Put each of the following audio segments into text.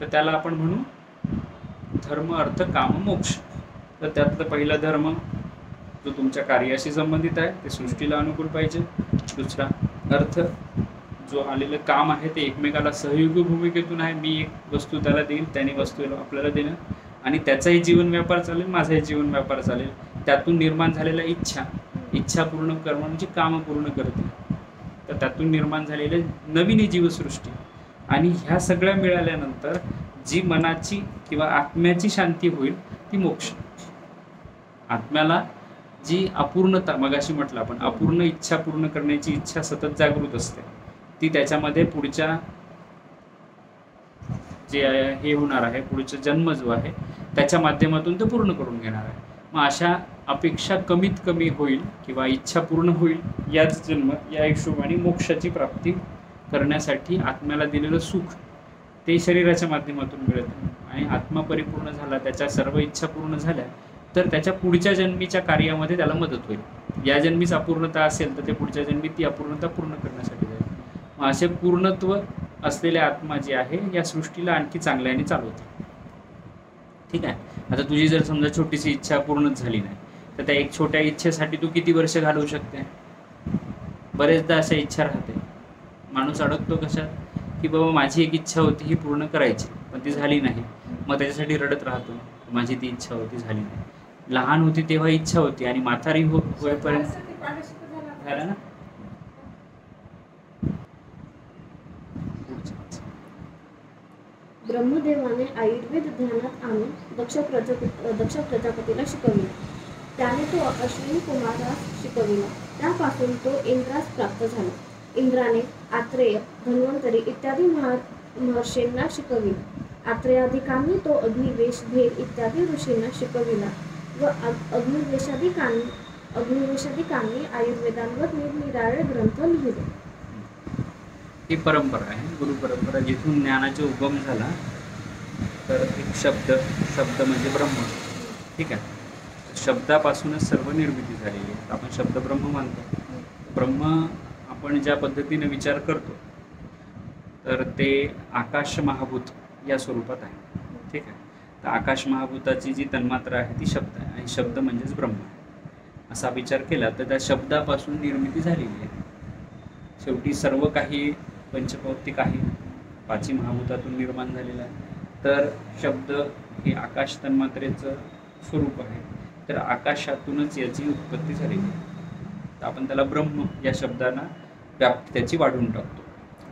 तर त्याला आपण म्हणू धर्म अर्थ काम मोक्ष. तर त्यातलं पहिला धर्म जो तुमच्या कार्याशी संबंधित आहे ते सृष्टीला अनुकूल पाहिजे. दुसरा अर्थ जो आलेलं काम आहे ते एकमेकाला सहयोगी भूमिकेतून आहे. मी एक वस्तू त्याला देईल, त्याने वस्तू आपल्याला देणं, आणि त्याचाही जीवन व्यापार चालेल, माझाही जीवन व्यापार चालेल. त्यातून निर्माण झालेल्या इच्छा पूर्ण करणं म्हणजे काम पूर्ण करते. तर त्यातून निर्माण झालेली नवीन जीवसृष्टी. आणि ह्या सगळ्या मिळाल्यानंतर जी मनाची किंवा आत्म्याची शांती होईल ती मोक्ष. आत्म्याला जी अपूर्णता, मगाशी म्हटलं आपण, अपूर्ण इच्छा पूर्ण करण्याची इच्छा सतत जागृत असते, ती त्याच्यामध्ये पुढच्या जे हे होणार आहे, पुढचा जन्म जो आहे त्याच्या माध्यमातून ते पूर्ण करून घेणार आहे. मग अशा अपेक्षा कमीत कमी होईल किंवा इच्छा पूर्ण होईल याच जन्म, या हिशोबाने मोक्षाची प्राप्ती करण्यासाठी आत्म्याला दिलेलं सुख ते शरीराच्या माध्यमातून मिळतं. आणि आत्मा परिपूर्ण झाला, त्याच्या सर्व इच्छा पूर्ण झाल्या, तर त्याच्या पुढच्या जन्मीच्या कार्यामध्ये त्याला मदत होईल. या जन्मीच अपूर्णता असेल तर ते पुढच्या जन्मी ती अपूर्णता पूर्ण करण्यासाठी जाईल. मग असे पूर्णत्व असलेले आत्मा जे आहे या सृष्टीला आणखी चांगल्याने चालवते. ठीक आहे. आता तुझी जर समजा छोटीशी इच्छा पूर्णच झाली नाही, तर त्या एक छोट्या इच्छेसाठी तू किती वर्ष घालवू शकते? बरेचदा अशा इच्छा राहते. माणूस अडकतो कशात, की बाबा माझी एक इच्छा होती ही पूर्ण करायची, पण ती झाली नाही. मग त्याच्यासाठी रडत राहतो, माझी ती इच्छा होती झाली नाही. लहान होती तेव्हा इच्छा होती आणि म्हातारी होईपर्यंत झालं ना. ब्रह्मदेवाने आयुर्वेद ध्यानात आणून दक्ष प्रजापतीला शिकविले. त्याने तो अश्विनी कुमारास शिकविला. त्यापासून तो इंद्रास प्राप्त झाला. इंद्राने आत्रेय, धन्वंतरी इत्यादी महर्षींना शिकविले. आत्रेयाधिकांनी तो अग्निवेश, भेद इत्यादी ऋषींना शिकविला व अग्निवेशाधिकांनी आयुर्वेदांवर निरनिराळे ग्रंथ लिहिले. ही परंपरा आहे, गुरु परंपरा, जिथून ज्ञानाचा उगम झाला. तर एक शब्द म्हणजे ब्रह्म. ठीक आहे. शब्दापासूनच सर्व निर्मिती झालेली आहे. आपण शब्द ब्रह्म मानतो. ब्रह्म आपण ज्या पद्धतीने विचार करतो तर ते आकाश महाभूत या स्वरूपात आहे. ठीक आहे. तर आकाश महाभूताची जी तन्मात्रा आहे ती शब्द आहे, आणि शब्द म्हणजेच ब्रह्म आहे. असा विचार केला तर त्या शब्दापासून निर्मिती झालेली आहे. शेवटी सर्व काही पंचभौतिक आहे, पाची महाभूतातून निर्माण झालेला आहे. तर शब्द हे आकाश तन्मात्रेचं स्वरूप आहे. तर आकाशातूनच याची उत्पत्ती झालेली आहे. तर आपण त्याला ब्रह्म या शब्दाला व्याप्ती त्याची वाढवून टाकतो.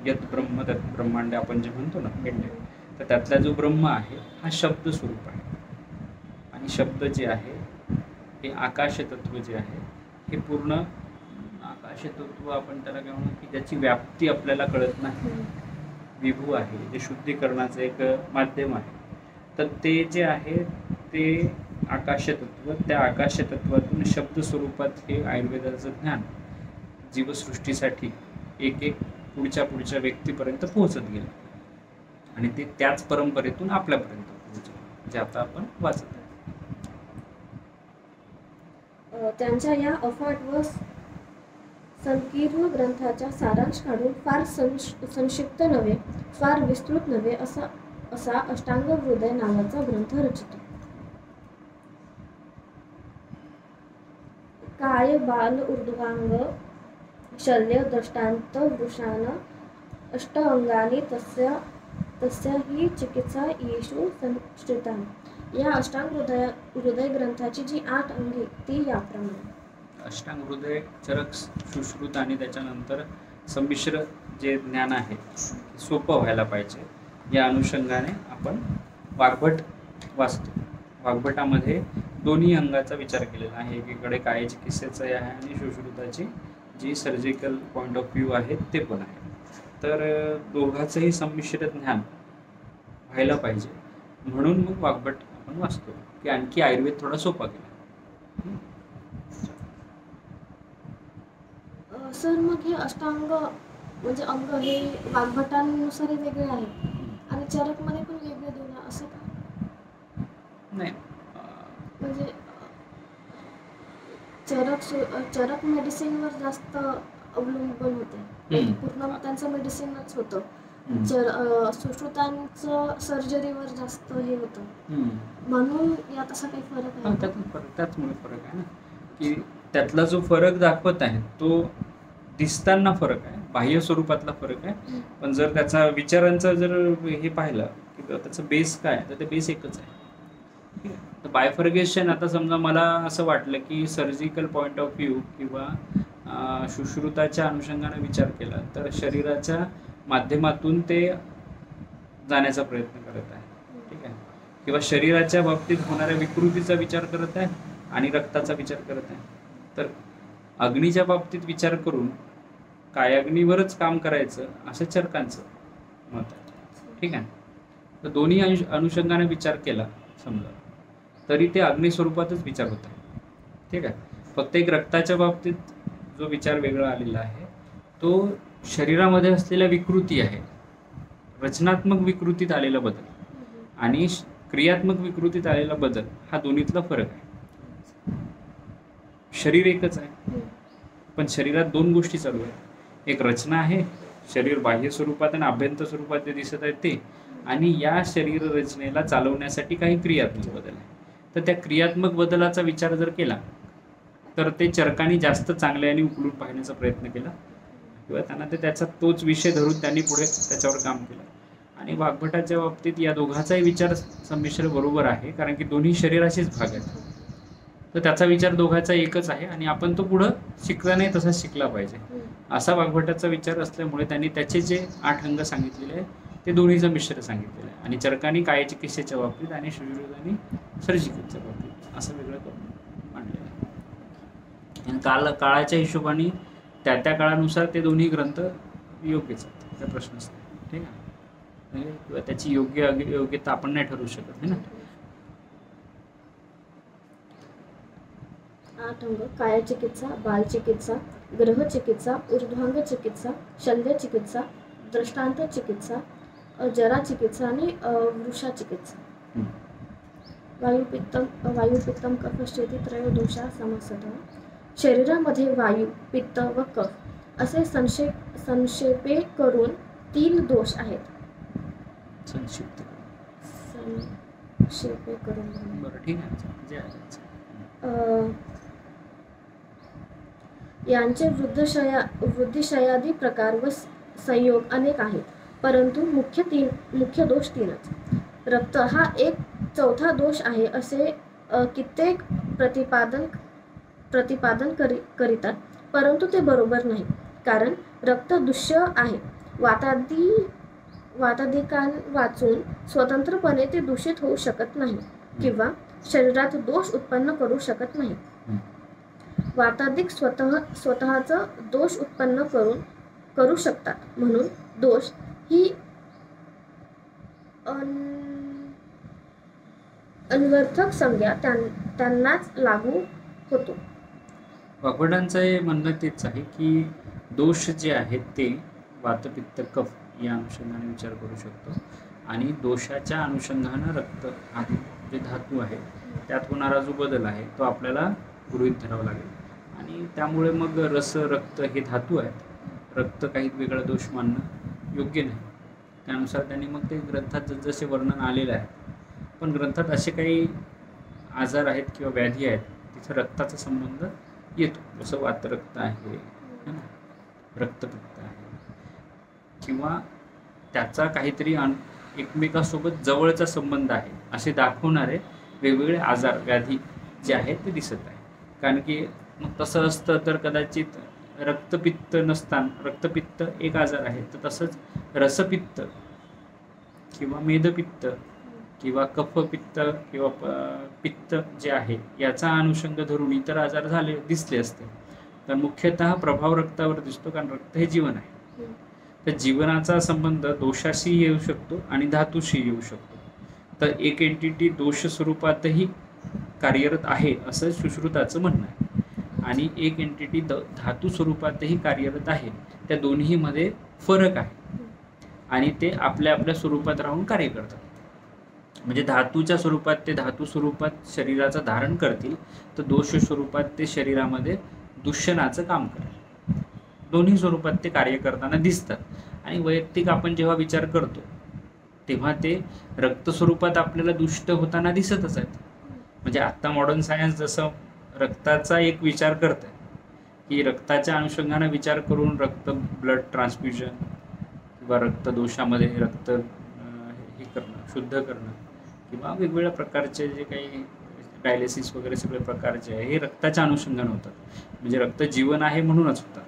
यत ब्रह्म तत् ब्रह्मांड आपण जे म्हणतो ना, तर त्यातला जो ब्रह्म आहे हा शब्द स्वरूप आहे. आणि शब्द जे आहे हे आकाश तत्व जे आहे हे पूर्ण आकाश तत्व आपण त्याला काय म्हणू की ज्याची व्याप्ती आपल्याला कळत नाही, विभू आहे, जे शुद्धीकरणाचं एक माध्यम आहे. तर ते जे आहे ते आकाश तत्व, त्या आकाश तत्वातून शब्द स्वरूपात हे आयुर्वेदाचं ज्ञान जीवसृष्टीसाठी एक एक पुढच्या व्यक्तीपर्यंत पोहोचत गेलं. आणि ते त्याच परंपरेतून आपल्यापर्यंत पोहोचलं, जे आता आपण वाचत आहे. त्यांच्या या अफाट व संकीर्ण ग्रंथाचा सारांश काढून फार संक्षिप्त नव्हे, फार विस्तृत नव्हे असा अष्टांग हृदय नावाचा ग्रंथ रचितो. काय बाल ऊर्ध्वांग शल्य दृष्टांत वृषान अष्ट अंगानी तस्या ही चिकित्सा येषु संश्रिता. या अष्टांग हृदय ग्रंथाची जी 8 अंगे ती याप्रमाणे. अष्टांग हृदय, चरक, सुश्रुत आणि त्याच्यानंतर संमिश्र जे ज्ञान आहे सोपं व्हायला पाहिजे, या अनुषंगाने आपण वाग्भट वाचतो. वाग्भटामध्ये दोन्ही अंगाचा विचार केलेला आहे. एकीकडे काय चिकित्सेचं आहे आणि सुश्रुताची जी सर्जिकल पॉईंट ऑफ व्ह्यू आहे ते पण आहे. तर दोघांचंही संमिश्र ज्ञान व्हायला पाहिजे, म्हणून मग वाग्भट आपण वाचतो की आणखी आयुर्वेद थोडा सोपा केला. सर, मग हे अष्टांग म्हणजे अंग हे वाग्भटांनुसार वेगळे आहे आणि चरकमध्ये पण वेगळे दोन असं का? नाही, म्हणजे चरक मेडिसिनवर जास्त अवलंबून होते, पूर्ण त्यांचं मेडिसिनच होतं. सुश्रुतांचं सर्जरीवर जास्त हे होतं, म्हणून यात असा काही फरक आहे? त्याचमुळे फरक आहे ना, की त्यातला जो फरक दाखवत आहे तो दिसताना फरक आहे, बाह्य स्वरूपातला फरक आहे. पण जर त्याचा विचारांचा जर हे पाहिलं की त्याचं बेस काय, तर ते बेस एकच आहे. ठीक आहे. तर बायफर्गेशन, आता समजा मला असं वाटलं की सर्जिकल पॉईंट ऑफ व्ह्यू किंवा सुश्रुताच्या अनुषंगाने विचार केला तर शरीराच्या माध्यमातून ते जाण्याचा प्रयत्न करत आहे. ठीक आहे. किंवा शरीराच्या बाबतीत होणाऱ्या विकृतीचा विचार करत आहे आणि रक्ताचा विचार करत आहे. तर अग्नीच्या बाबतीत विचार करून कायाग्नीवरच काम करायचं असं चरकांचं मत आहे. ठीक आहे. तर दोन्ही अनुषंगाने विचार केला समजा तरी ते अग्नी स्वरूपातच विचार होत आहे. ठीक आहे. फक्त एक रक्ताच्या बाबतीत जो विचार वेगळा आलेला आहे तो शरीरामध्ये असलेल्या विकृती आहे, रचनात्मक विकृतीत आलेला बदल आणि क्रियात्मक विकृतीत आलेला बदल, हा दोन्हीतला फरक आहे. शरीर एकच आहे पण शरीरात दोन गोष्टी चालू आहेत. एक रचना आहे, शरीर बाह्य स्वरूपात आणि आभ्यंतर स्वरूपात जे दिसत आहे ते, आणि या शरीर रचनेला चालवण्यासाठी काही क्रियात्मक बदल आहे. तर त्या क्रियात्मक बदलाचा विचार जर केला तर ते चरकांनी जास्त चांगल्याने उकलून पाहण्याचा प्रयत्न केला किंवा त्यांना ते त्याचा तोच विषय धरून त्यांनी पुढे त्याच्यावर काम केलं. आणि वाग्भटाच्या बाबतीत या दोघांचाही विचार संमिश्र बरोबर आहे, कारण की दोन्ही शरीराचेच भाग आहेत. तर त्याचा विचार दोघांचा एकच आहे आणि आपण तो पुढं शिकला नाही तसा शिकला पाहिजे असा वाग्भटाचा विचार असल्यामुळे त्यांनी त्याचे जे 8 अंग सांगितलेले आहे ते दोन्हीचं मिश्र सांगितलेलं आहे. आणि चरकांनी कायचिकित्सेच्या बाबतीत आणि सुश्रुतांनी सर्जिकलच्या बाबतीत असं वेगळं करून मांडलेलं आहे. आणि काळाच्या हिशोबाने त्या काळानुसार ते दोन्ही ग्रंथ योग्यच आहेत, त्या प्रश्नच नाही. ठीक आहे. किंवा त्याची योग्यता आपण नाही ठरवू शकत है ना. 8 अंग: कायचिकित्सा, बालचिकित्सा, ग्रहचिकित्सा, ऊर्ध्वांग चिकित्सा, शल्यचिकित्सा, दृष्टांत चिकित्सा, जरा चिकित्सा आणि वृषाचिकित्सा. वायुपित्तम कफश्चेती त्रयोदोषा समस्ततः. शरीरामध्ये वायू, पित्त व कफ असे संक्षेपे करून 3 दोष आहेत. संक्षिप्त संक्षेपे करून बरं, ठीक आहे. यांचे वृद्धिक्षयादी प्रकार व संयोग अनेक आहेत, परंतु मुख्य दोष 3च. रक्त हा एक 4था दोष आहे असे कित्येक प्रतिपादन करीतात, परंतु ते बरोबर नाही. कारण रक्त दूष्य आहे. वातादिकांवाचून स्वतंत्रपणे ते दूषित होऊ शकत नाही किंवा शरीरात दोष उत्पन्न करू शकत नाही. वातादिक स्वतःच दोष उत्पन्न करू शकतात, म्हणून दोष ही अनर्थक संज्ञा त्यांनाच लागू होतो. वाग्भटांचं हे म्हणणं तेच आहे की दोष जे आहेत ते वातपित्त कफ या अनुषंगाने विचार करू शकतो आणि दोषाच्या अनुषंगानं रक्त आदी जे धातू आहे त्यात होणारा जो बदल आहे तो आपल्याला गृहीत धरावा लागेल. आणि त्यामुळे मग रस, रक्त हे धातू आहेत, रक्त काही वेगळा दोष मानणं योग्य नाही. त्यानुसार त्यांनी मग ते ग्रंथात जसे वर्णन आलेलं आहे. पण ग्रंथात असे काही आजार आहेत किंवा व्याधी आहेत तिथं रक्ताचा संबंध येतो, जसं वातरक्त आहे ना, रक्तपित्त आहे, किंवा त्याचा काहीतरी एकमेकासोबत जवळचा संबंध आहे असे दाखवणारे वेगवेगळे आजार, व्याधी जे आहेत ते दिसत आहे. कारण की मग तसं असतं तर कदाचित रक्तपित्त नसताना, रक्तपित्त एक आजार आहे तर तसंच रसपित्त किंवा मेदपित्त किंवा कफपित्त किंवा पित्त जे आहे याचा अनुषंग धरून इतर आजार दिसले असते. तर मुख्यतः प्रभाव रक्तावर दिसतो, कारण रक्त हे जीवन आहे. तर जीवनाचा संबंध दोषाशी येऊ शकतो आणि धातूशी येऊ शकतो. तर एक एंटिटी दोष स्वरूपातही कार्यरत आहे असं सुश्रुताचं म्हणणं आहे आणि एक एंटिटी धातू स्वरूपातही कार्यरत आहे. त्या दोन्हीमध्ये फरक आहे आणि ते आपल्या आपल्या स्वरूपात राहून कार्य करतात. म्हणजे धातूच्या स्वरूपात ते धातू स्वरूपात शरीराचं धारण करतील, तर दोष स्वरूपात ते शरीरामध्ये दूषणाचं काम करतील. दोन्ही स्वरूपात ते कार्य करताना दिसतात. आणि वैयक्तिक आपण जेव्हा विचार करतो तेव्हा ते रक्त स्वरूपात आपल्याला दुष्ट होताना दिसतच आहेत. म्हणजे आत्ता मॉडर्न सायन्स जसं रक्ताचा एक विचार करत आहे की रक्ताच्या अनुषंगाने विचार करून रक्त ब्लड ट्रान्सफ्युजन किंवा रक्तदोषामध्ये रक्त हे करणं, शुद्ध करणं किंवा वेगवेगळ्या प्रकारचे जे काही डायलिसिस वगैरे सगळे प्रकार जे आहे हे रक्ताच्या अनुषंगाने होतात. म्हणजे रक्त जीवन आहे म्हणूनच होतात.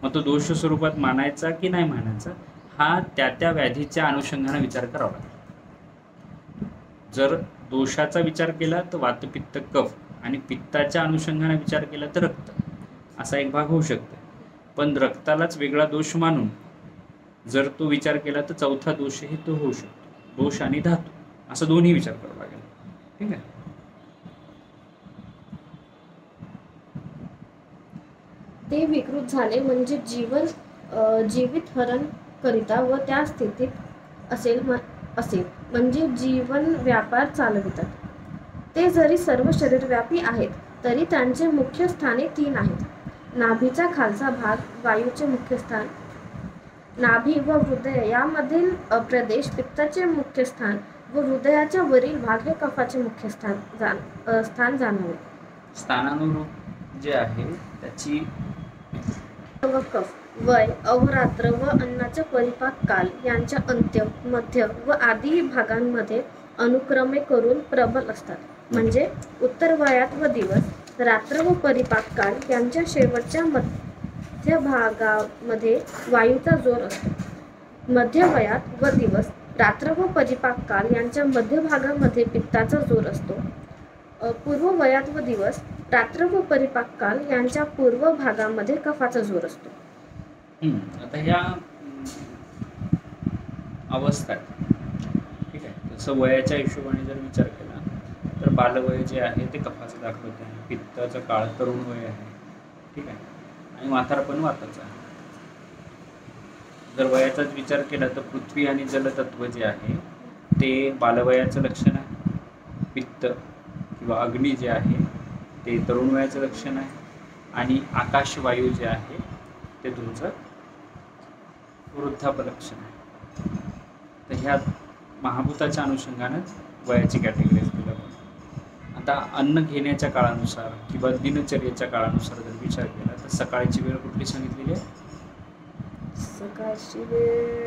मग तो दोष स्वरूपात मानायचा की नाही मानायचा हा त्या व्याधीच्या अनुषंगाने विचार करावा लागतो. जर दोषाचा विचार केला तर वात पित्त कफ आणि पित्ताच्या अनुषंगाने विचार केला तर रक्त असा एक भाग होऊ शकतो. पण रक्तालाच वेगळा दोष मानून जर तो विचार केला तर चौथा दोषही तो होऊ शकतो. दोष आणि धातू असं दोन्ही विचार करावा लागेल. ठीक आहे. ते विकृत झाले म्हणजे जीवित हरण करिता व त्या स्थितीत असेल म्हणजे जीवन व्यापार चालवितात. ते जरी सर्व शरीरव्यापी आहेत तरी त्यांचे मुख्य स्थाने 3 आहेत. नाभीचा खालचा भाग वायूचे मुख्य स्थान, नाभी व हृदय यामधील प्रदेश पित्ताचे मुख्य स्थान व हृदयाच्या वरील भाग हे कफाचे मुख्य स्थान जाणवे. स्थानानुरूप जे आहे त्याची व कफ वय अहोरात्र व अन्नाचा परिपाक काल यांच्या अंत्य मध्य व आदी भागांमध्ये अनुक्रमे करून प्रबल असतात. म्हणजे उत्तर वयात व दिवस रात्र व परिपाक काल यांच्या शेवटच्या मध्य भागामध्ये वायूचा जोर असतो. मध्य वयात व दिवस रात्र व परिपाक काल यांच्या मध्य भागामध्ये पित्ताचा जोर असतो. पूर्व वयात व दिवस रात्र व परिपाक काल यांच्या पूर्व भागामध्ये कफाचा जोर असतो. आता ह्या अवस्था ठीक आहे. तसं वयाच्या हिशोबाने जर विचार केला तर बालवय जे आहे ते कफाचं दाखवत आहे, पित्ताचं काळ तरुण वय आहे. ठीक आहे. आणि म्हातारपण वाताचं आहे. जर वयाचाच विचार केला तर पृथ्वी आणि जलतत्व जे आहे ते बालवयाचं लक्षण आहे. पित्त किंवा अग्नी जे आहे ते तरुण वयाचं लक्षण आहे. आणि आकाशवायू जे आहे ते तुमचं वृद्धापलक्षण आहे. तर ह्या महाभूताच्या अनुषंगानेच वयाची कॅटेगरीज केल्या जातात. आता अन्न घेण्याच्या काळानुसार किंवा दिनचर्येच्या काळानुसार जर विचार केला तर सकाळची वेळ कुठली सांगितलेली आहे? सकाळची वेळ